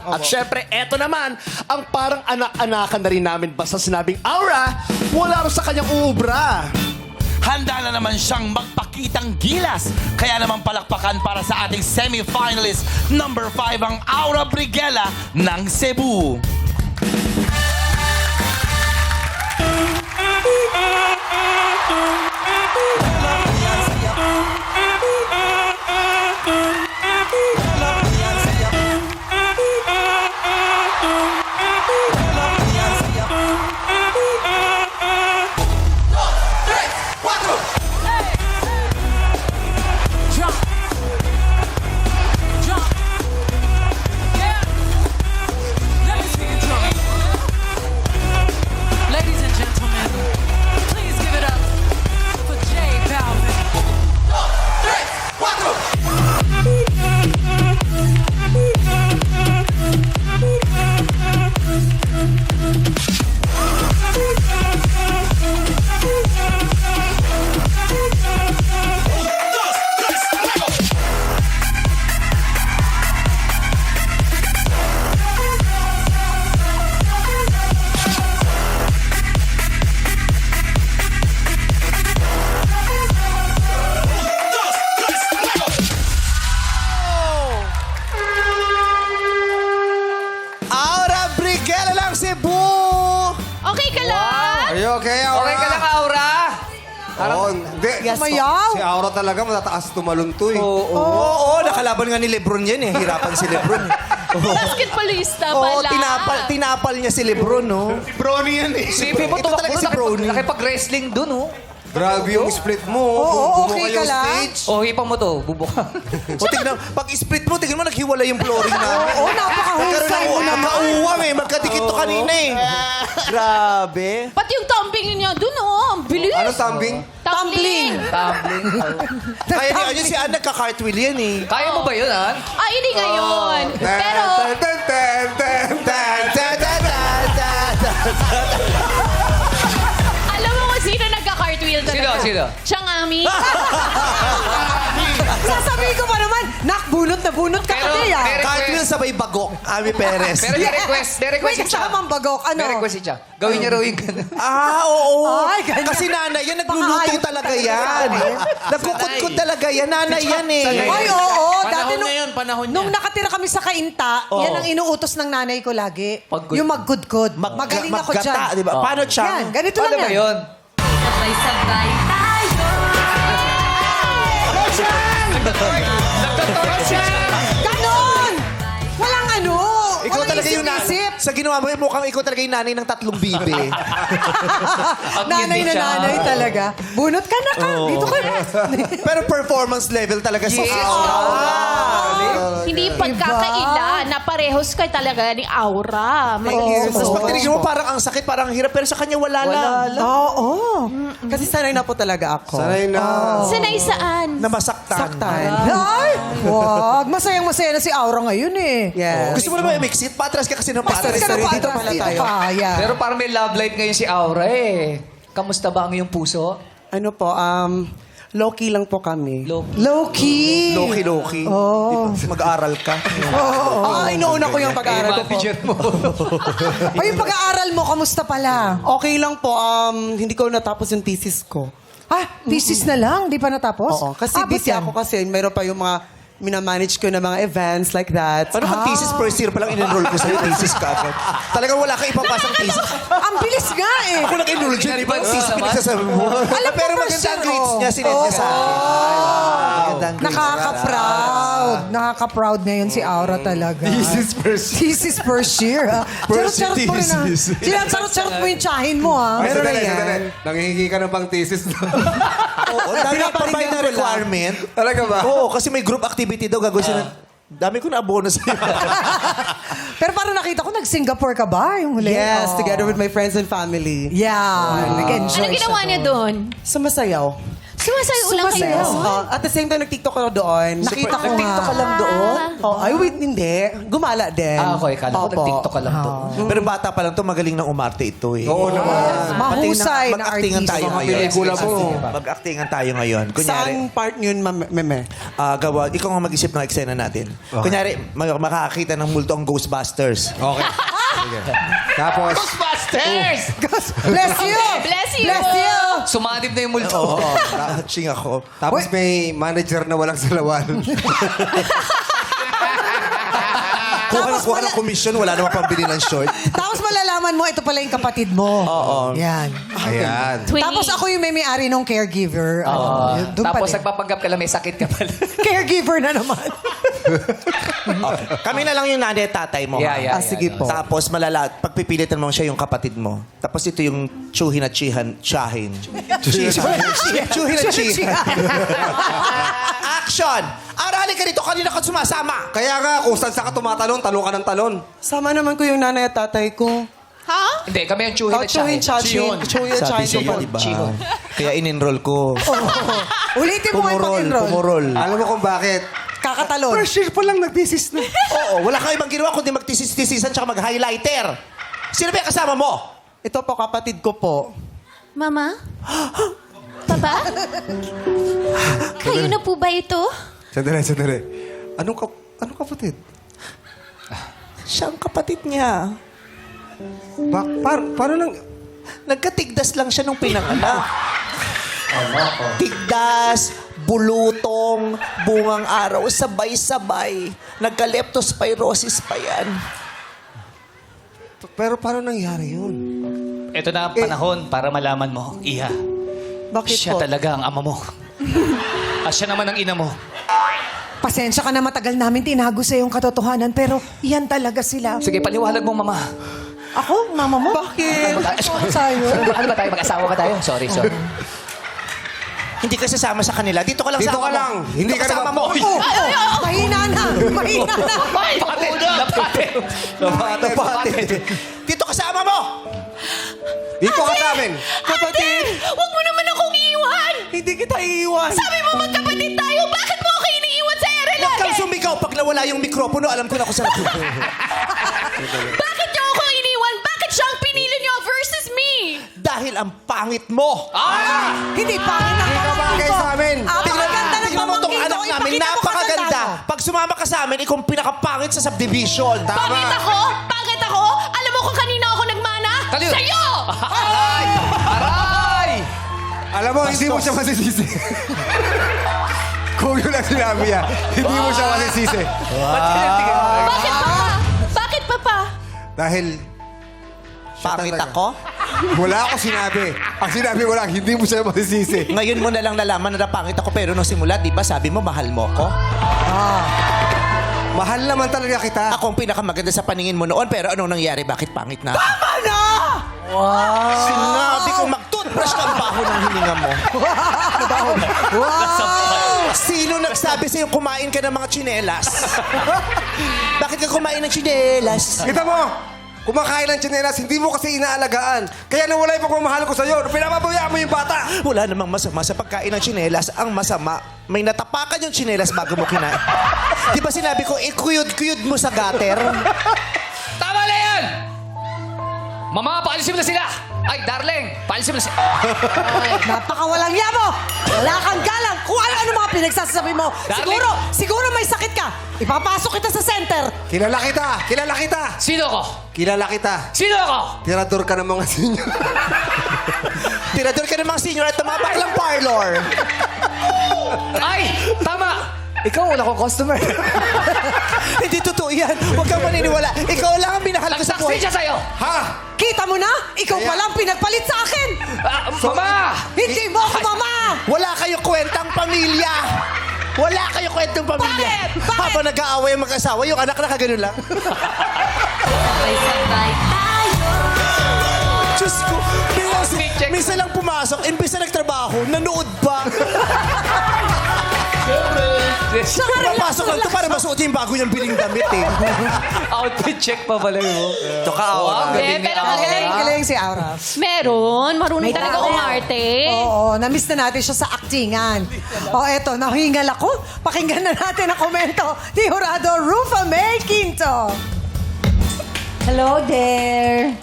At syempre, eto naman, ang parang anak-anakan na rin namin basta sinabing aura, wala rin sa kanyang uubra. Handa na naman siyang magpakitang gilas. Kaya naman palakpakan para sa ating semi-finalist. Number 5 ang Aura Briguela ng Cebu. Ladies and gentlemen, please give it up for J Balvin. Aura Briguela ng Cebu! Okay ka lang? Are you okay, Aura? Okay ka lang, Aura? Oo, hindi. Mayaw. Si Aura talaga matataas tumalon to eh. Oo, nakalaban nga ni Lebron yan eh. Hirapan si Lebron. Basketballista Oo, pala. tinapal niya si Lebron, no? Si Brony yan eh. Sipin mo, Ito talaga tumakbo si Brony. nakipag-wrestling dun, oh. Grabe yung split mo. Oo, Bumuka okay ka yung lang? stage. Oh, hipang mo to, bubuka. O, tignan, pag split mo, tignan mo, naghiwala yung flooring namin. Oo, napakahusay mo naman. Magkauwang eh. Magkadikit to kanina eh. Grabe. Pati yung tumbling niya dun, oh. Ang bilis. Ano tumbling? Tumbling. Tumbling. Kaya ni Anyo si Ann, nagka-cartwheel yan eh. Kaya mo ba yun, Han? Ay, hindi ngayon. Pero, alam mo kung sino nagka-cartwheel talaga? Sino? Siyang Ami. Sasabihin ko pa naman, nak, bunot na bunot ka Pero- kasi ah. pero- Cartwheel sabay bagok. Ami Perez. Pero may request May si Cha. kasamang bagok. Ano? May request si Cha. Gawin niya raw yung ganun. Oo. Ay, ganyan. Kasi nanay yan, nagluluto Pang-ayos talaga yan. Nagkukut-kut talaga yan. Nanay yan eh. Ay, oo. Dati panahon nung nakatira kami sa Kainta, yan ang inuutos ng nanay ko lagi. Pagkud- Yung magkudkod. Magaling ako dyan. Maggata, di ba? Paano siya? Yan, ganito Paano lang ba yan. yun? Sabay-sabay tayo. Ganon! Walang ano. Ikaw walang talaga yung isip-isip. Sa ginawa mo, mukhang ikaw talaga yung nanay ng tatlong bibe. Nanay na siya. nanay talaga. Bunot ka na ka. Dito ka na. Pero performance level talaga sa Hindi pagkakaila na parehos ka talaga ni Aura. Tapos pag tinignan mo, parang ang sakit, parang ang hirap. Pero sa kanya, wala lang. Oo. Kasi sanay na po talaga ako. Sanay na. Sanay saan? Na masaktan. Saktan. Ay! Wag. Masayang-masaya na si Aura ngayon eh. Yeah. Gusto mo na ba i-mix it? Patras ka kasi ng patras. Patras ka na Dito patras. pala Dito tayo. pa. Yeah. Pero parang may love life ngayon si Aura eh. Kamusta ba ang iyong puso? Ano po, low-key lang po kami. Low-key. Loki-loki. Oh. Mag-aaral ka. Inuuna ko yung pag-aaral ko po. Manager mo. O yung pag-aaral mo, kamusta pala? Okay lang po, hindi ko natapos yung thesis ko. Thesis na lang? Di pa natapos? Oo, kasi Ba't busy yan? ako kasi mayroon pa yung mga minamanage ko na mga events like that. Paano pag thesis first year pa lang in-enroll ko sa'yo, thesis ka agad? Talagang wala kang ipapasang thesis. Ang bilis nga eh. Ako nag-enroll dyan, di ba? Thesis naman. pinagsasabi mo. Alam ko Pero first maganda ang year, grades oh. niya, sinend niya sa akin. Maganda ang grades. Nakaka-proud. Nakaka-proud ngayon si Aura talaga. Thesis first year. First Charot-charot mo rin ah. thesis. Charot-charot mo yung tsahin mo ah. Meron na Sandali, yan. sandali. Nangihingi ka ng pang thesis. Oo, dami na pambay na requirement. Talaga ba? Oo, kasi may group activity daw gagawin sila. Dami ko na abono sa'yo. Pero parang nakita ko, nag-Singapore ka ba? Yung huli? Yes, Oh. together with my friends and family. Yeah. Nag-enjoy Ano ginawa siya niya doon? Sumasayaw. Sumasayo lang kayo. At the same time, nag-TikTok ako doon. Nakita ko Nag-TikTok ka lang doon? Oh, ay, wait, hindi. Gumala din. Okay, kala ko Opo. nag-TikTok ka lang doon. Pero bata pa lang to, magaling ng umarte ito eh. Oo naman. Mahusay na Mag-actingan artista. tayo Mga ngayon. pelikula mo. Mag-actingan tayo ngayon. Saan Kunyari, part yun, Meme? gawa, ikaw nga mag-isip ng eksena natin. Kunyari, makakakita ng multo ang Ghostbusters. Okay. Sige. Tapos, Ghostbusters! Bless you! Bless you! Bless you! Sumadib na yung multo. Oo, touching ako. tapos may manager na walang salawan. Kuha ng commission, wala namang pambili ng short. Tapos malalaman mo, ito pala yung kapatid mo. Oo. Yan. Ayan. Twinnie. Tapos ako yung may-ari ng caregiver. Doon Tapos pala. nagpapanggap ka lang, may sakit ka pala. Caregiver na naman. Kami na lang yung nanay at tatay mo. ha? Sige po. Tapos pagpipilitan mo siya yung kapatid mo. Tapos ito yung chuhin at chihan. Chahin. Chuhin at chihan. Action! Aralin ka dito, kanina ka sumasama. Kaya nga, kung saan ka tumatalon, talon ka ng talon. Sama naman ko yung nanay at tatay ko. Ha? Hindi, kami yung chuhin Oh, at chahin. Chuhin at Sabi chahin. sa'yo, di ba? Kaya in-enroll ko. Ulitin mo kayo pag-enroll. Pumurol. Alam mo kung bakit? Kakatalon. First year pa lang nag-thesis na. Oo, wala kang ibang ginawa kundi magtisis-tisisan tsaka mag-highlighter. Sino ba yung kasama mo? Ito po, kapatid ko po. Mama? Papa? Kayo na po ba ito? Sandali. Anong kapatid? Siya ang kapatid niya. Paano lang? Nagkatigdas lang siya nung pinanganak. Tigdas, bulutong, bungang araw, sabay-sabay. Nagka-leptospirosis pa yan. Pero paano nangyari yun? Ito na ang panahon para malaman mo, Iha. Bakit Siya po? talaga ang ama mo. At siya naman ang ina mo. Pasensya ka na matagal namin tinago sa yung katotohanan, pero yan talaga sila. Sige, paliwalag mo, mama. Ako? Mama mo? Bakit? Sa'yo. Ano ba tayo? Mag-asawa ba tayo? Sorry. Hindi ka sasama sa kanila. Dito ka lang Dito sa ka ama lang. mo. Hindi Dito ka kasama naman- mo. Mahina na. Mahina na. Napatid. Dito kasama mo. Dito ka sa amin. Kapatid! Huwag mo naman akong iiwan! Hindi kita iiwan. Sabi mo magkapatid tayo, bakit mo ako iniiwan sa ere Huwag kang lagi? sumigaw pag nawala yung mikropono. Alam ko na kung saan. Bakit niyo ako iniwan? Bakit siya ang pinili niyo versus me? Dahil ang pangit mo. Hindi pa. Hindi ka bagay sa amin. Tingnan mo tong anak namin. Napakaganda. Pag sumama ka sa amin, ikaw ang pinakapangit sa subdivision. Pangit ako? Pangit ako? Alam mo kung kanina ako nagmana? Kanino? Sa'yo! Aray! Alam mo, hindi mo siya masisisi. Kung yun ang sinabi niya, hindi mo siya masisisi. Bakit papa? Bakit papa? Dahil Pangit ako? wala ako sinabi. Ang sinabi ko lang, hindi mo siya masisisi. Ngayon mo na lang nalaman na napangit ako pero nung simula, di ba sabi mo mahal mo ko? Mahal naman talaga kita. Ako ang pinakamaganda sa paningin mo noon pero anong nangyari? Bakit pangit na? Tama na! Sinabi ko mag-toothbrush ka ang baho ng hininga mo. Sino nagsabi sa'yo kumain ka ng mga tsinelas? Bakit ka kumain ng tsinelas? Kita mo, kumakain ng tsinelas, hindi mo kasi inaalagaan. Kaya nawala yung pagmamahal ko sa'yo. Pinapabaya mo yung bata. Wala namang masama sa pagkain ng tsinelas. Ang masama, may natapakan yung tsinelas bago mo kinain. Di ba sinabi ko, ikuyod-kuyod mo sa gutter? Tama na yan! Mama, paalisin mo na sila! Ay, darling, paalisin mo na sila. Napakawalang yamo. Wala kang galang. Kung ano mga pinagsasabi mo. Darling. Siguro may sakit ka. Ipapasok kita sa center. Kilala kita. Kilala kita. Sino ko? Kilala kita. Sino ako? Tirador ka ng mga senior. Tirador ka ng mga senior at tumabak lang parlor. Ay, tama! Ikaw, wala kong customer. Hindi totoo yan. Huwag kang maniniwala. Ikaw lang ang minahal ko sa Nagsaksi buhay. siya sa'yo! Ha? Kita mo na? Ikaw pa lang pinagpalit sa akin. Mama! Hindi mo ako mama. Wala kayo kwentang pamilya. Wala kayo kwentang pamilya. Bakit? Bakit? Habang nag-aaway ang mag-asawa, yung anak nakaganon lang. Sabay-sabay tayo. Diyos ko, minsan lang pumasok, imbes na nagtrabaho, nanood pa. Papasok lang ito para masuot yung bago niyang biling damit eh. Outfit check pa pala mo. Ito ka, Aura. Pero magaling. Galing si Aura. Meron. Marunong May talaga talent. umarte. Oo, na-miss na natin siya sa actingan. O eto, nahingal ako. Pakinggan na natin ang komento ni Jurado Rufa May Quinto. Hello there.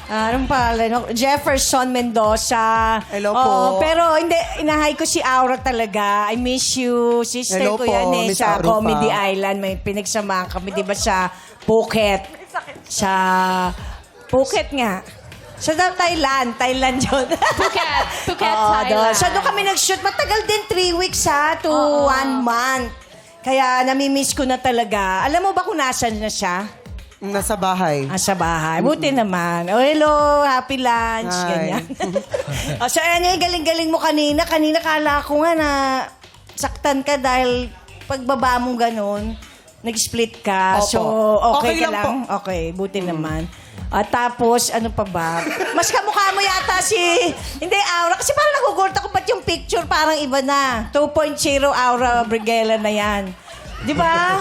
Anong pangalan? Jefferson Mendoza. Hello Oo, po. pero hindi, inahay ko si Aura talaga. I miss you. Sister Hello ko po, yan eh, Miss sa Arufa. Comedy Island. May pinagsamahan kami, di ba, sa Phuket. Sa Phuket nga. Sa Thailand. Thailand yun. Phuket. Phuket, Oo, Thailand. doon. So doon kami nag-shoot. Matagal din, 3 weeks to 1 month. Kaya namimiss ko na talaga. Alam mo ba kung nasan na siya? Nasa bahay. Sa bahay. Buti naman. Oh, hello, happy lunch. Hi. Ganyan. So, anyway, galing-galing mo kanina. Kanina kala ko nga na saktan ka dahil pagbaba mo ganun, nag-split ka. Opo. So, okay, Okay ka lang lang? Okay, buti naman. At tapos, ano pa ba? Mas kamukha mo yata si... Hindi, Aura. Kasi parang nagugulta ko ba't yung picture parang iba na. 2.0 Aura Briguela na yan. Di ba?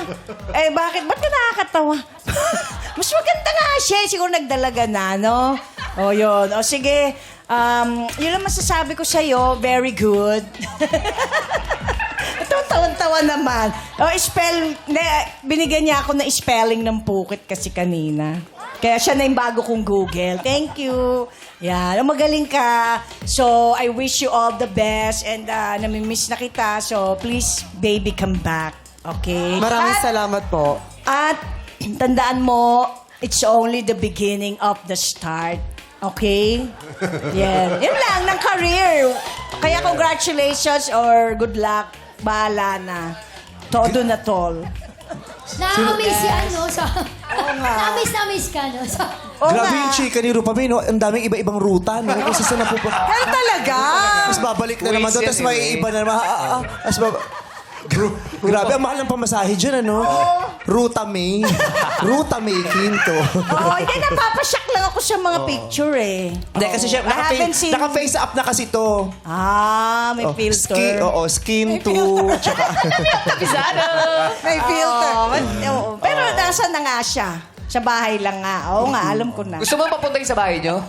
Eh, bakit? Ba't ka nakakatawa? Mas maganda nga siya. Siguro nagdalaga na, no? O, yun. O, sige. Yun ang masasabi ko sa'yo. Very good. Ito, tawan-tawa naman. O, binigyan niya ako ng spelling ng Phuket kasi kanina. Kaya siya na yung bago kong Google. Thank you. Yan. Magaling ka. So, I wish you all the best. And namimiss na kita. So, please, baby, come back. Okay? Maraming At- salamat po. At tandaan mo, it's only the beginning of the start. Okay? Yan. Yun lang, ng career. Kaya congratulations or good luck. Bahala na. Todo na tol. Nakakamiss si ano sa... Namiss ka, no? Sa... Grabe yung chika ni Rufa May, no? Ang daming iba-ibang ruta, no? Kung saan na po ba? Pero talaga. Tapos babalik na naman doon, tapos may iba na naman. Grabe, ang mahal ng pamasahe dyan, ano? Ruta May. Ruta May Quinto. Oo, hindi napapasyak lang ako sa mga picture eh. Hindi, kasi siya, I haven't seen... naka-face up na kasi to. May filter. Skin to. Tsaka, May filter. Pero nasa na nga siya? Sa bahay lang nga. Oo nga, alam ko na. Gusto mo papuntahin sa bahay nyo?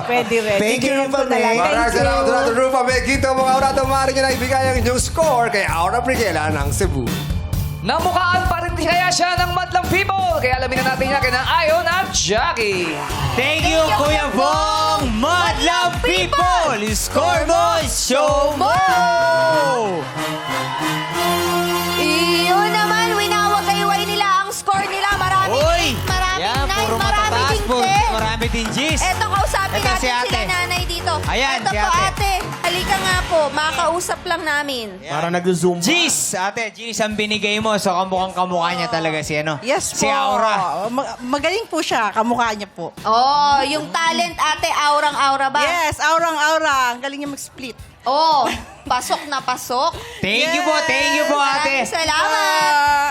Pwede rin. Thank you, Rufa May. Maraming salamat Jurado Rufa May Quinto. Mga Aura, maaari nyo na ibigay ang inyong score kay Aura Briguela ng Cebu. Namukhaan pa rin kaya siya ng madlang people. Kaya alamin na natin niya kina Ayon at Jackie. Thank you, Kuya Bong! Madlang people! Score mo! Show mo! Iyon naman, winawagayway nila ang score nila. Maraming Yan, puro marami matataas din po. te. Marami din G's. Eto, kausapin Eto, natin si ate. sila nanay dito. Ayan, Eto si po, ate. ate. Halika nga po, makakausap lang namin. para nag-zoom. G's! Ate, G's ang binigay mo. So, kamukha niya talaga si ano? Yes Si po. Aura. Magaling po siya. Kamukha niya po. Oh, yung talent ate, aurang-aura ba? Yes, aurang-aura. Ang galing niya mag-split. Oh, pasok na pasok. Thank you po, ate. Maraming salamat.